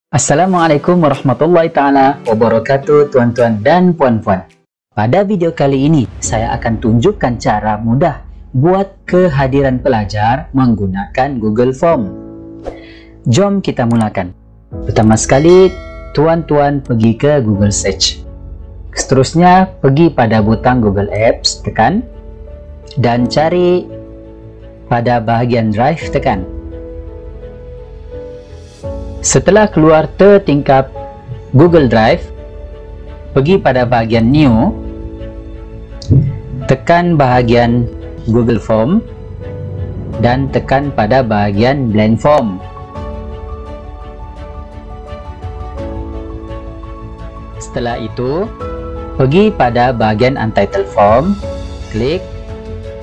Assalamualaikum warahmatullahi ta'ala wabarakatuh, tuan-tuan dan puan-puan. Pada video kali ini, saya akan tunjukkan cara mudah buat kehadiran pelajar menggunakan Google Form. Jom kita mulakan. Pertama sekali, tuan-tuan pergi ke Google Search. Seterusnya, pergi pada butang Google Apps, tekan. Dan cari pada bahagian Drive, tekan. Setelah keluar tertingkap Google Drive, pergi pada bahagian New, tekan bahagian Google Form dan tekan pada bahagian Blank Form. Setelah itu, pergi pada bahagian Untitled Form, klik.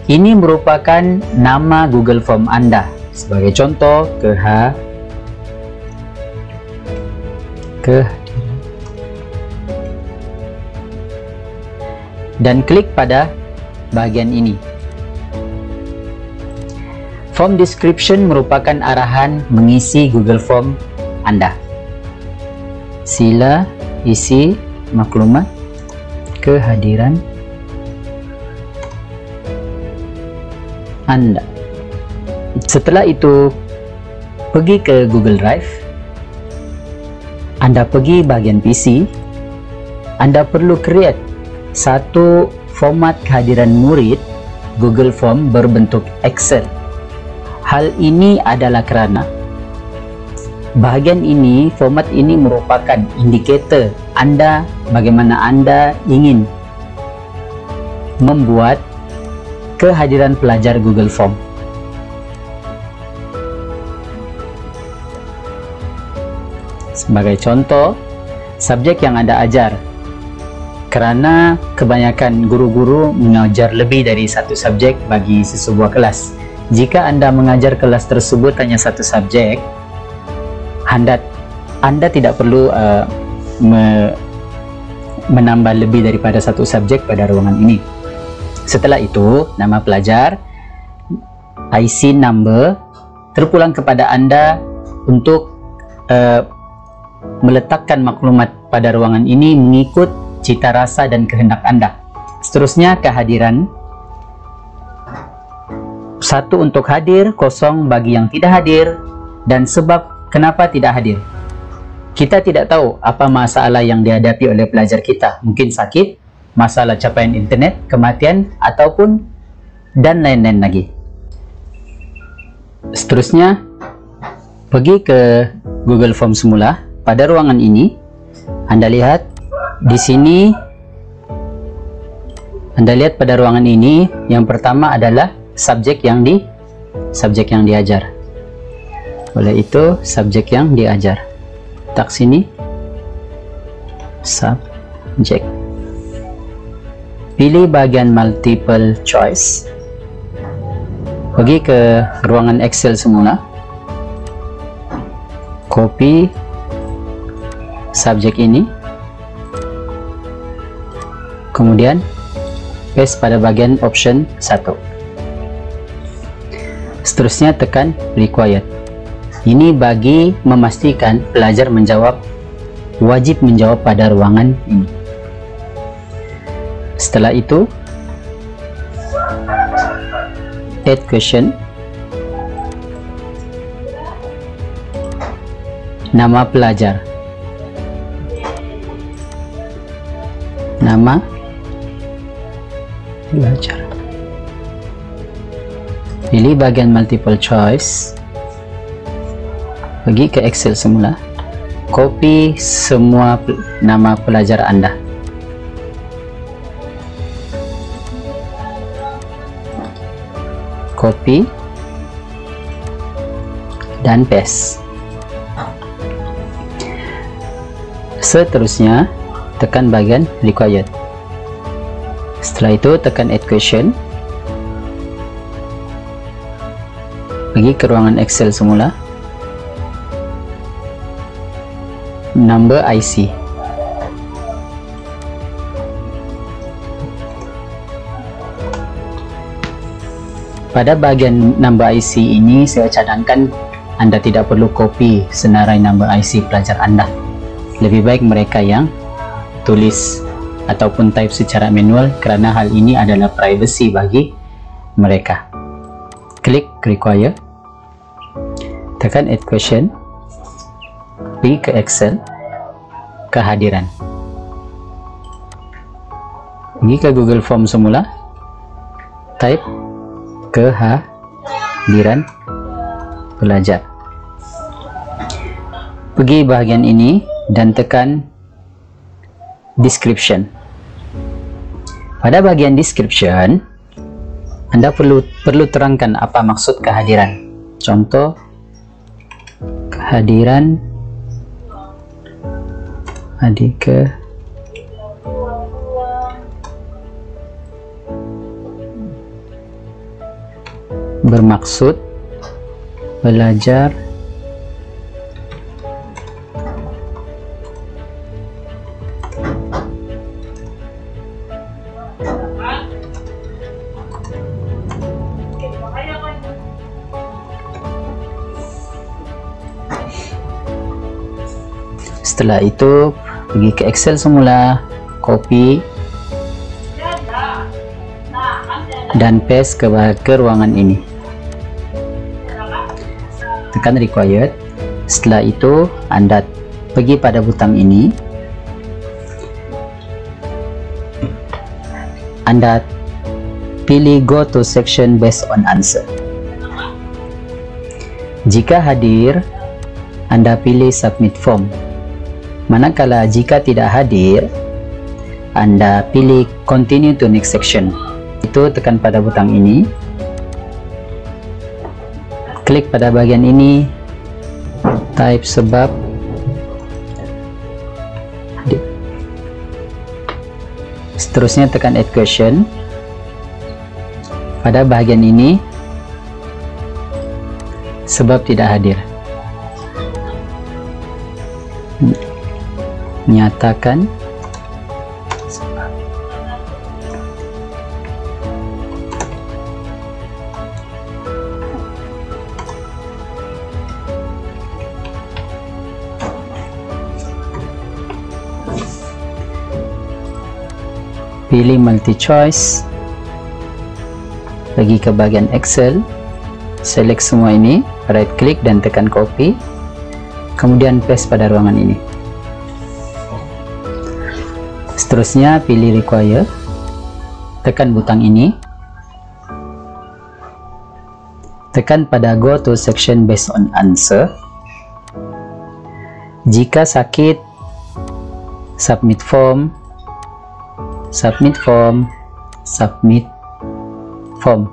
Ini merupakan nama Google Form Anda. Sebagai contoh, dan klik pada bahagian ini. Form description merupakan arahan mengisi Google Form Anda. Sila isi maklumat kehadiran Anda. Setelah itu, pergi ke Google Drive. Anda pergi bahagian PC. Anda perlu create satu format kehadiran murid Google Form berbentuk Excel. Hal ini adalah kerana bahagian ini, format ini merupakan indikator Anda bagaimana Anda ingin membuat kehadiran pelajar Google Form. Sebagai contoh, subjek yang Anda ajar. Kerana kebanyakan guru-guru mengajar lebih dari satu subjek bagi sesebuah kelas. Jika Anda mengajar kelas tersebut hanya satu subjek, Anda tidak perlu menambah lebih daripada satu subjek pada ruangan ini. Setelah itu, nama pelajar, IC number, terpulang kepada Anda untuk meletakkan maklumat pada ruangan ini mengikut cita rasa dan kehendak Anda. Seterusnya, kehadiran. 1 untuk hadir, 0 bagi yang tidak hadir, dan sebab kenapa tidak hadir. Kita tidak tahu apa masalah yang dihadapi oleh pelajar kita. Mungkin sakit, masalah capaian internet, kematian, ataupun dan lain-lain lagi. Seterusnya, pergi ke Google Form semula. Pada ruangan ini, Anda lihat di sini, Anda lihat pada ruangan ini, yang pertama adalah subjek yang diajar. Oleh itu, subjek yang diajar. Tak sini, subjek. Pilih bahagian multiple choice. Pergi ke ruangan Excel semula. Copy subjek ini. Kemudian paste pada bahagian option 1. Seterusnya tekan required. Ini bagi memastikan pelajar wajib menjawab pada ruangan ini. Setelah itu, add question. Nama pelajar. Nama pelajar. Pilih bahagian multiple choice. Pergi ke Excel semula. Copy semua nama pelajar Anda. Copy dan paste. Seterusnya, tekan bahagian required. Setelah itu, tekan add question. Pergi ke ruangan Excel semula. Number IC. Pada bahagian number IC ini, saya cadangkan Anda tidak perlu copy senarai nombor IC pelajar Anda. Lebih baik mereka yang tulis ataupun type secara manual kerana hal ini adalah privacy bagi mereka. Klik require, tekan add question, pergi ke Excel, kehadiran, pergi ke Google Form semula, type kehadiran pelajar, pergi bahagian ini dan tekan description. Pada bahagian description, Anda perlu terangkan apa maksud kehadiran. Contoh, kehadiran adik bermaksud belajar Setelah itu pergi ke Excel semula, copy dan paste ke ruangan ini, tekan required. Setelah itu Anda pergi pada butang ini, Anda pilih go to section based on answer. Jika hadir, Anda pilih submit form. Manakala jika tidak hadir, Anda pilih continue to next section. Itu tekan pada butang ini, klik pada bagian ini, type sebab hadir. Seterusnya tekan add question. Pada bahagian ini, sebab tidak hadir, nyatakan sebab. Pilih multi choice, pergi ke bagian Excel, select semua ini, right click dan tekan copy, kemudian paste pada ruangan ini. Seterusnya pilih require, tekan butang ini, tekan pada go to section based on answer. Jika sakit, submit form, submit form, submit form.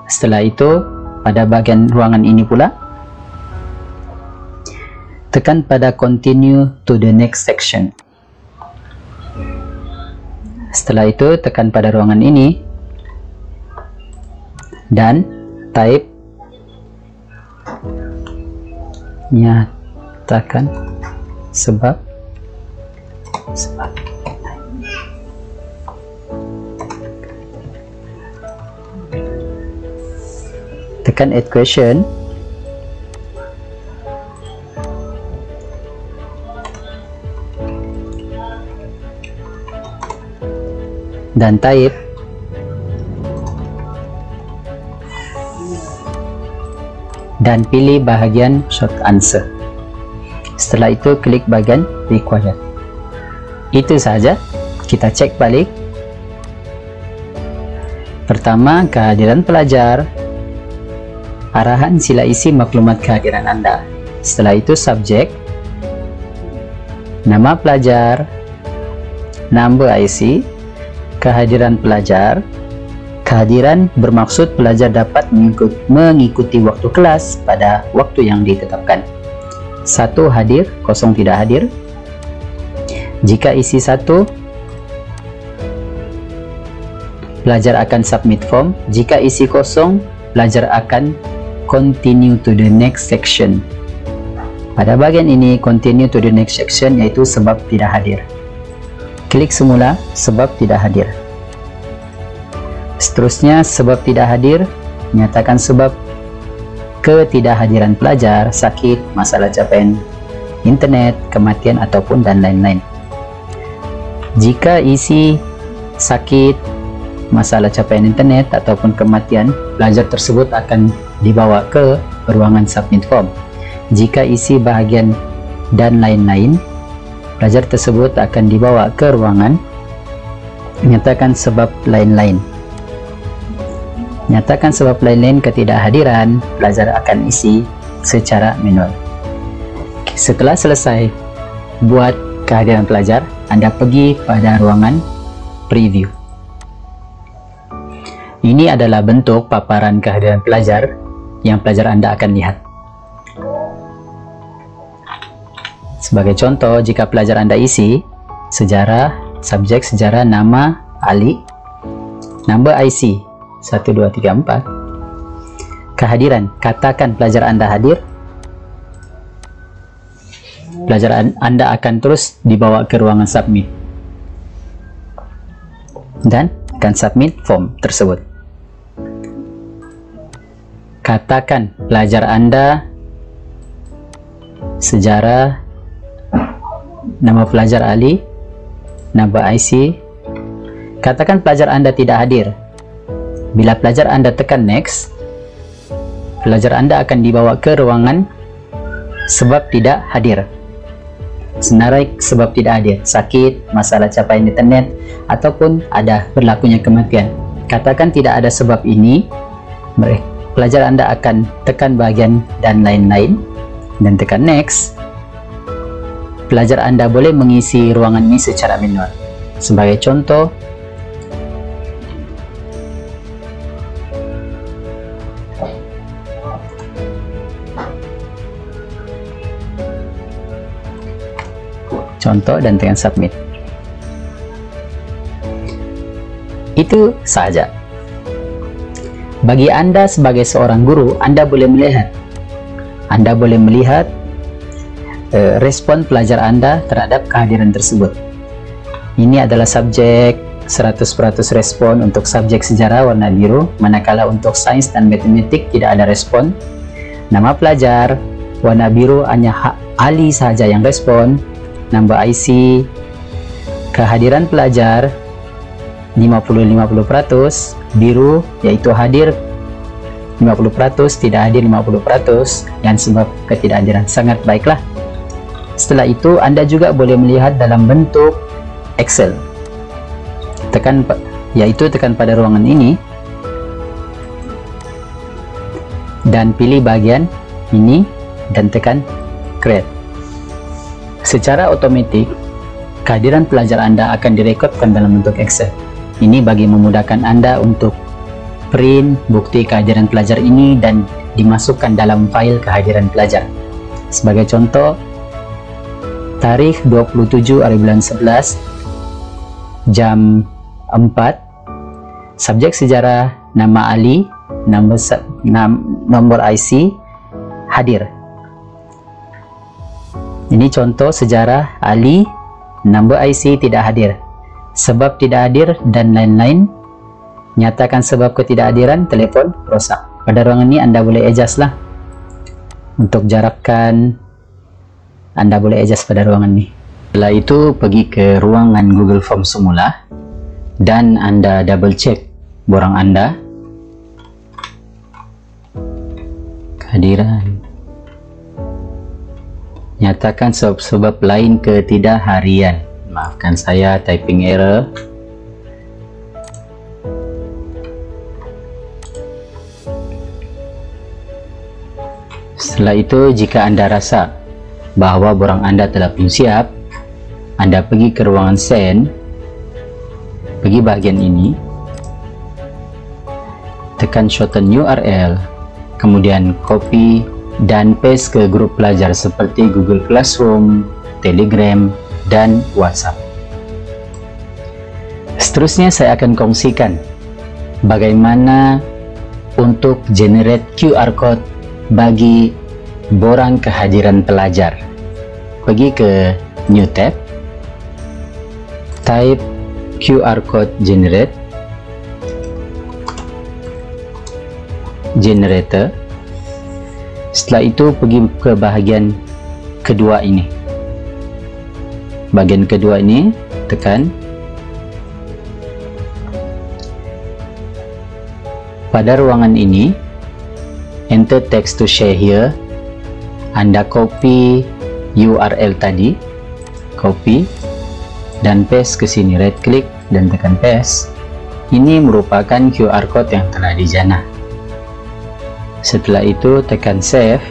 Setelah itu pada bagian ruangan ini pula, tekan pada continue to the next section. Setelah itu tekan pada ruangan ini dan type nyatakan sebab. Tekan add question. Dan type dan pilih bahagian short answer. Setelah itu klik bahagian required. Itu saja. Kita cek balik. Pertama, kehadiran pelajar. Arahan sila isi maklumat kehadiran Anda. Setelah itu subjek, nama pelajar, number IC, kehadiran pelajar. Kehadiran bermaksud pelajar dapat mengikuti waktu kelas pada waktu yang ditetapkan. 1 hadir, 0 tidak hadir. Jika isi 1, pelajar akan submit form. Jika isi 0, pelajar akan continue to the next section. Pada bagian ini, continue to the next section, yaitu sebab tidak hadir. Klik semula sebab tidak hadir. Seterusnya sebab tidak hadir, nyatakan sebab. ketidakhadiran pelajar, sakit, masalah capaian internet, kematian ataupun dan lain-lain. Jika isi sakit, masalah capaian internet ataupun kematian, pelajar tersebut akan dibawa ke ruangan submit form. Jika isi bahagian dan lain-lain, pelajar tersebut akan dibawa ke ruangan nyatakan sebab lain-lain. Nyatakan sebab lain-lain ketidakhadiran, pelajar akan isi secara manual. Setelah selesai buat kehadiran pelajar, Anda pergi pada ruangan preview. Ini adalah bentuk paparan kehadiran pelajar yang pelajar Anda akan lihat. Sebagai contoh, jika pelajar Anda isi sejarah, subjek sejarah, nama Ali, number IC 1234, kehadiran, katakan pelajar Anda hadir, pelajar Anda akan terus dibawa ke ruangan submit dan akan submit form tersebut. Katakan pelajar Anda sejarah, nama pelajar Ali, number IC. Katakan pelajar Anda tidak hadir. Bila pelajar Anda tekan next, pelajar Anda akan dibawa ke ruangan sebab tidak hadir. Senarai sebab tidak hadir, sakit, masalah capaian internet, ataupun ada berlakunya kematian. Katakan tidak ada sebab ini, pelajar Anda akan tekan bahagian dan lain-lain dan tekan next. Pelajar Anda boleh mengisi ruangan ini secara manual. Sebagai contoh, dan tekan submit. Itu saja. Bagi Anda sebagai seorang guru, Anda boleh melihat respon pelajar Anda terhadap kehadiran tersebut. Ini adalah subjek 100% respon untuk subjek sejarah warna biru, manakala untuk sains dan matematik tidak ada respon. Nama pelajar warna biru hanya Ali saja yang respon. Number IC, kehadiran pelajar 50-50%, biru yaitu hadir 50%, tidak hadir 50%, dan sebab ketidakhadiran. Sangat baiklah. Setelah itu Anda juga boleh melihat dalam bentuk Excel. Tekan pada ruangan ini dan pilih bagian ini dan tekan create. Secara otomatis, kehadiran pelajar Anda akan direkodkan dalam bentuk Excel. Ini bagi memudahkan Anda untuk print bukti kehadiran pelajar ini dan dimasukkan dalam file kehadiran pelajar. Sebagai contoh, tarikh 27 hari bulan 11 jam 4, subjek sejarah nama Ali, nomor IC hadir. Ini contoh sejarah Ali, number IC tidak hadir, sebab tidak hadir dan lain-lain. Nyatakan sebab ketidakhadiran, telepon rosak. Pada ruangan ini Anda boleh adjust lah. Untuk jarakkan, Anda boleh adjust pada ruangan ini. Setelah itu pergi ke ruangan Google Form semula dan Anda double check borang Anda. Kehadiran. Nyatakan sebab-sebab lain ketidakharian. Maafkan saya, typing error. Setelah itu, jika Anda rasa bahwa borang Anda telah pun siap, Anda pergi ke ruangan send, pergi bahagian ini, tekan shorten URL, kemudian copy dan paste ke grup pelajar seperti Google Classroom, Telegram, dan WhatsApp. Seterusnya saya akan kongsikan bagaimana untuk generate QR code bagi borang kehadiran pelajar. Pergi ke New tab, type QR code generator, Setelah itu pergi ke bahagian kedua ini. Bahagian kedua ini tekan. Pada ruangan ini, enter text to share here. Anda copy URL tadi, copy dan paste ke sini. Right click dan tekan paste. Ini merupakan QR code yang telah dijana. Setelah itu tekan save.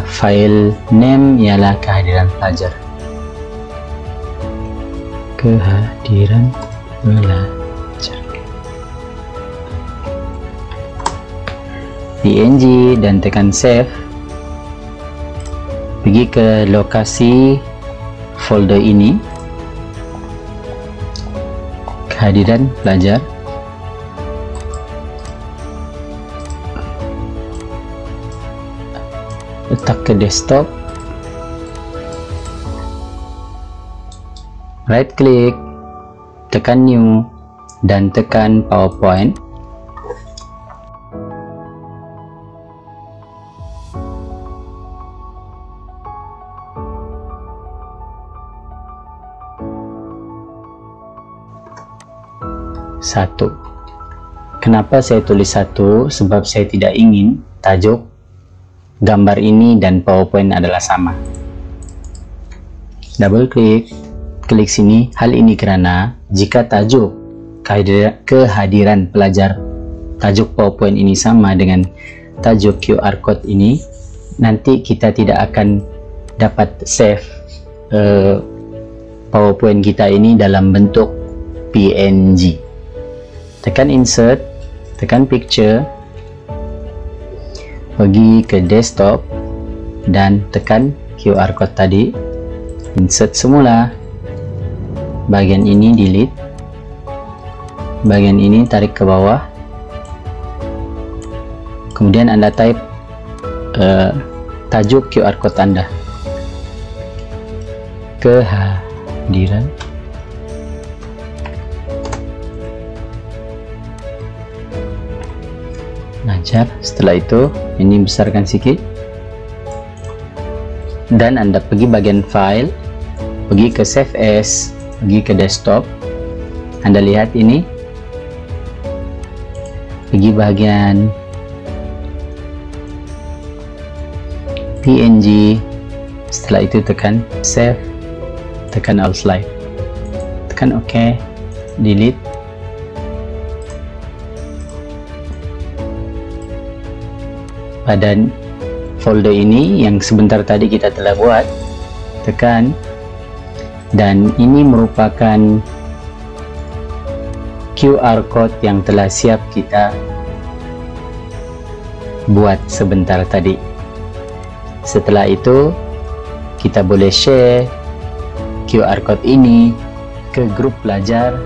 File name ialah kehadiran pelajar. Kehadiran pelajar. PNG dan tekan save. Pergi ke lokasi folder ini, kehadiran pelajar. Letak ke desktop, right click, tekan new dan tekan PowerPoint. Satu. Kenapa saya tulis satu? Sebab saya tidak ingin tajuk gambar ini dan PowerPoint adalah sama. Double klik, klik sini. Hal ini kerana jika tajuk kehadiran pelajar, tajuk PowerPoint ini sama dengan tajuk QR code ini, nanti kita tidak akan dapat save PowerPoint kita ini dalam bentuk PNG. Tekan insert, tekan picture, pergi ke desktop dan tekan QR code tadi, insert semula. Bahagian ini delete, bahagian ini tarik ke bawah, kemudian Anda type tajuk QR code Anda, kehadiran pelajar. Setelah itu ini besarkan sedikit dan Anda pergi bagian file, pergi ke save as, pergi ke desktop. Anda lihat ini, pergi bahagian PNG. Setelah itu tekan save, tekan all slide, tekan OK, delete. Pada folder ini yang sebentar tadi kita telah buat, tekan, dan ini merupakan QR code yang telah siap kita buat sebentar tadi. Setelah itu kita boleh share QR code ini ke grup pelajar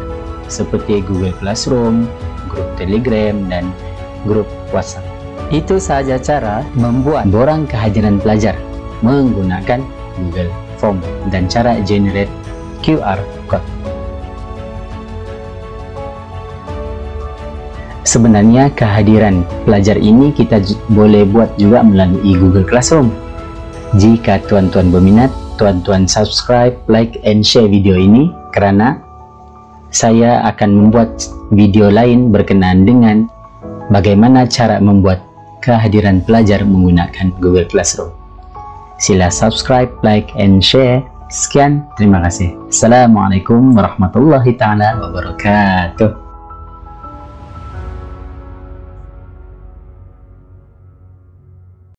seperti Google Classroom, grup Telegram, dan grup WhatsApp. Itu sahaja cara membuat borang kehadiran pelajar menggunakan Google Form dan cara generate QR code. Sebenarnya kehadiran pelajar ini kita boleh buat juga melalui Google Classroom. Jika tuan-tuan berminat, tuan-tuan subscribe, like, and share video ini kerana saya akan membuat video lain berkenaan dengan bagaimana cara membuat kehadiran pelajar menggunakan Google Classroom. Sila subscribe, like, and share. Sekian, terima kasih. Assalamualaikum warahmatullahi taala wabarakatuh.